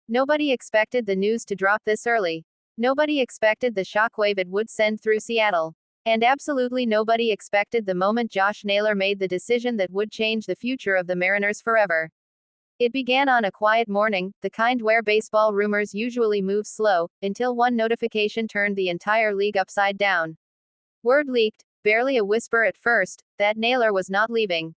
Nobody expected the news to drop this early. Nobody expected the shockwave it would send through Seattle. And absolutely nobody expected the moment Josh Naylor made the decision that would change the future of the Mariners forever. It began on a quiet morning, the kind where baseball rumors usually move slow, until one notification turned the entire league upside down. Word leaked, barely a whisper at first, that Naylor was not leaving.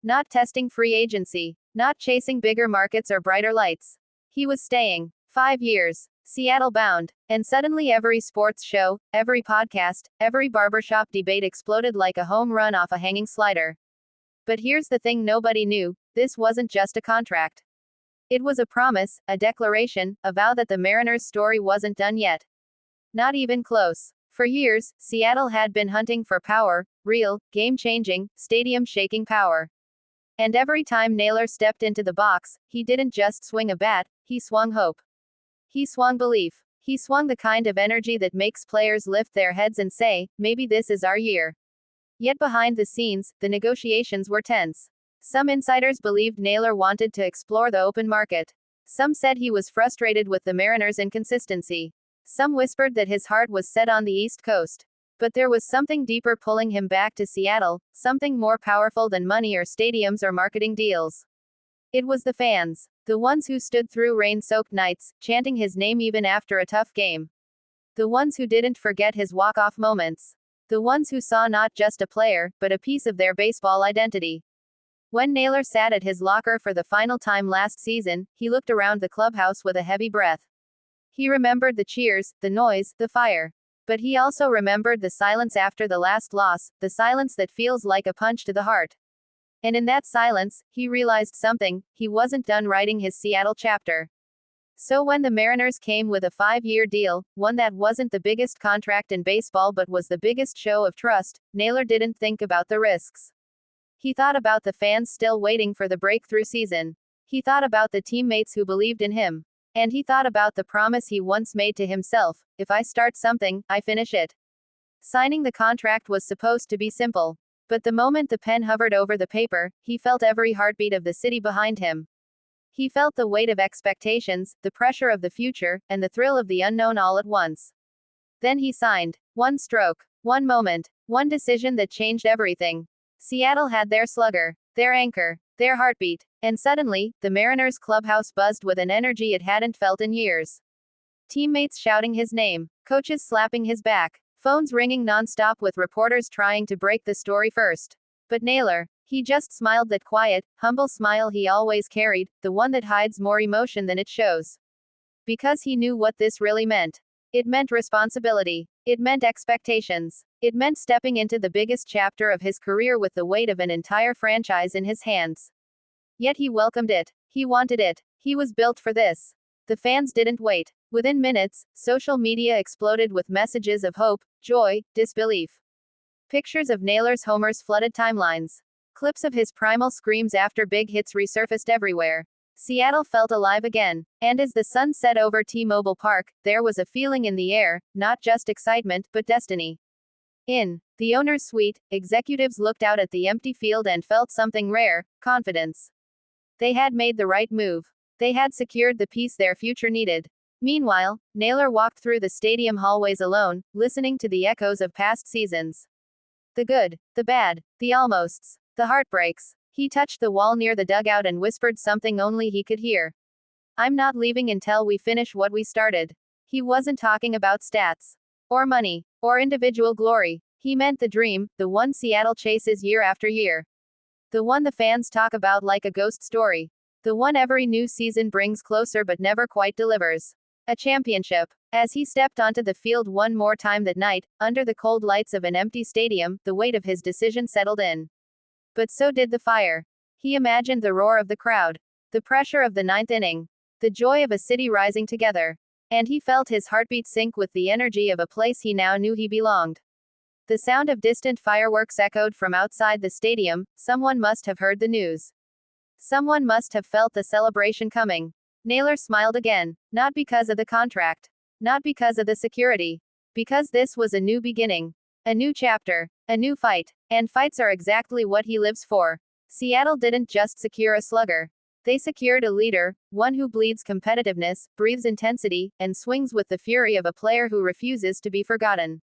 Not testing free agency. Not chasing bigger markets or brighter lights. He was staying. 5 years. Seattle bound. And suddenly every sports show, every podcast, every barbershop debate exploded like a home run off a hanging slider. But here's the thing nobody knew, this wasn't just a contract. It was a promise, a declaration, a vow that the Mariners' story wasn't done yet. Not even close. For years, Seattle had been hunting for power, real, game-changing, stadium-shaking power. And every time Naylor stepped into the box, he didn't just swing a bat, he swung hope. He swung belief. He swung the kind of energy that makes players lift their heads and say, maybe this is our year. Yet behind the scenes, the negotiations were tense. Some insiders believed Naylor wanted to explore the open market. Some said he was frustrated with the Mariners' inconsistency. Some whispered that his heart was set on the East Coast. But there was something deeper pulling him back to Seattle, something more powerful than money or stadiums or marketing deals. It was the fans. The ones who stood through rain-soaked nights, chanting his name even after a tough game. The ones who didn't forget his walk-off moments. The ones who saw not just a player, but a piece of their baseball identity. When Naylor sat at his locker for the final time last season, he looked around the clubhouse with a heavy breath. He remembered the cheers, the noise, the fire. But he also remembered the silence after the last loss, the silence that feels like a punch to the heart. And in that silence, he realized something, he wasn't done writing his Seattle chapter. So when the Mariners came with a 5-year deal, one that wasn't the biggest contract in baseball but was the biggest show of trust, Naylor didn't think about the risks. He thought about the fans still waiting for the breakthrough season. He thought about the teammates who believed in him. And he thought about the promise he once made to himself, if I start something, I finish it. Signing the contract was supposed to be simple. But the moment the pen hovered over the paper, he felt every heartbeat of the city behind him. He felt the weight of expectations, the pressure of the future, and the thrill of the unknown all at once. Then he signed. One stroke. One moment. One decision that changed everything. Seattle had their slugger. Their anchor. Their heartbeat. And suddenly, the Mariners' clubhouse buzzed with an energy it hadn't felt in years. Teammates shouting his name. Coaches slapping his back. Phones ringing nonstop with reporters trying to break the story first. But Naylor, he just smiled that quiet, humble smile he always carried, the one that hides more emotion than it shows. Because he knew what this really meant. It meant responsibility. It meant expectations. It meant stepping into the biggest chapter of his career with the weight of an entire franchise in his hands. Yet he welcomed it. He wanted it. He was built for this. The fans didn't wait. Within minutes, social media exploded with messages of hope, joy, disbelief. Pictures of Naylor's homers flooded timelines. Clips of his primal screams after big hits resurfaced everywhere. Seattle felt alive again. And as the sun set over T-Mobile Park, there was a feeling in the air, not just excitement, but destiny. In the owner's suite, executives looked out at the empty field and felt something rare, confidence. They had made the right move. They had secured the piece their future needed. Meanwhile, Naylor walked through the stadium hallways alone, listening to the echoes of past seasons. The good, the bad, the almosts, the heartbreaks. He touched the wall near the dugout and whispered something only he could hear. I'm not leaving until we finish what we started. He wasn't talking about stats. Or money. Or individual glory. He meant the dream, the one Seattle chases year after year. The one the fans talk about like a ghost story. The one every new season brings closer but never quite delivers. A championship. As he stepped onto the field one more time that night, under the cold lights of an empty stadium, the weight of his decision settled in. But so did the fire. He imagined the roar of the crowd. The pressure of the ninth inning. The joy of a city rising together. And he felt his heartbeat sync with the energy of a place he now knew he belonged. The sound of distant fireworks echoed from outside the stadium. Someone must have heard the news. Someone must have felt the celebration coming. Naylor smiled again. Not because of the contract. Not because of the security. Because this was a new beginning. A new chapter. A new fight. And fights are exactly what he lives for. Seattle didn't just secure a slugger. They secured a leader, one who bleeds competitiveness, breathes intensity, and swings with the fury of a player who refuses to be forgotten.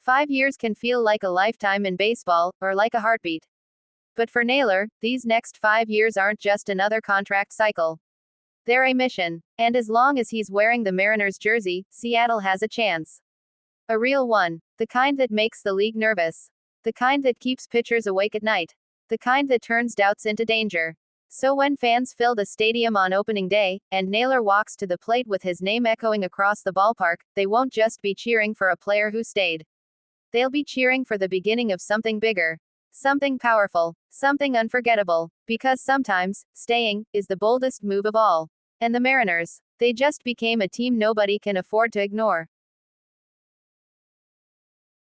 5 years can feel like a lifetime in baseball, or like a heartbeat. But for Naylor, these next 5 years aren't just another contract cycle. They're a mission. And as long as he's wearing the Mariners jersey, Seattle has a chance. A real one. The kind that makes the league nervous. The kind that keeps pitchers awake at night. The kind that turns doubts into danger. So when fans fill the stadium on opening day, and Naylor walks to the plate with his name echoing across the ballpark, they won't just be cheering for a player who stayed. They'll be cheering for the beginning of something bigger. Something powerful. Something unforgettable. Because sometimes, staying is the boldest move of all. And the Mariners, they just became a team nobody can afford to ignore.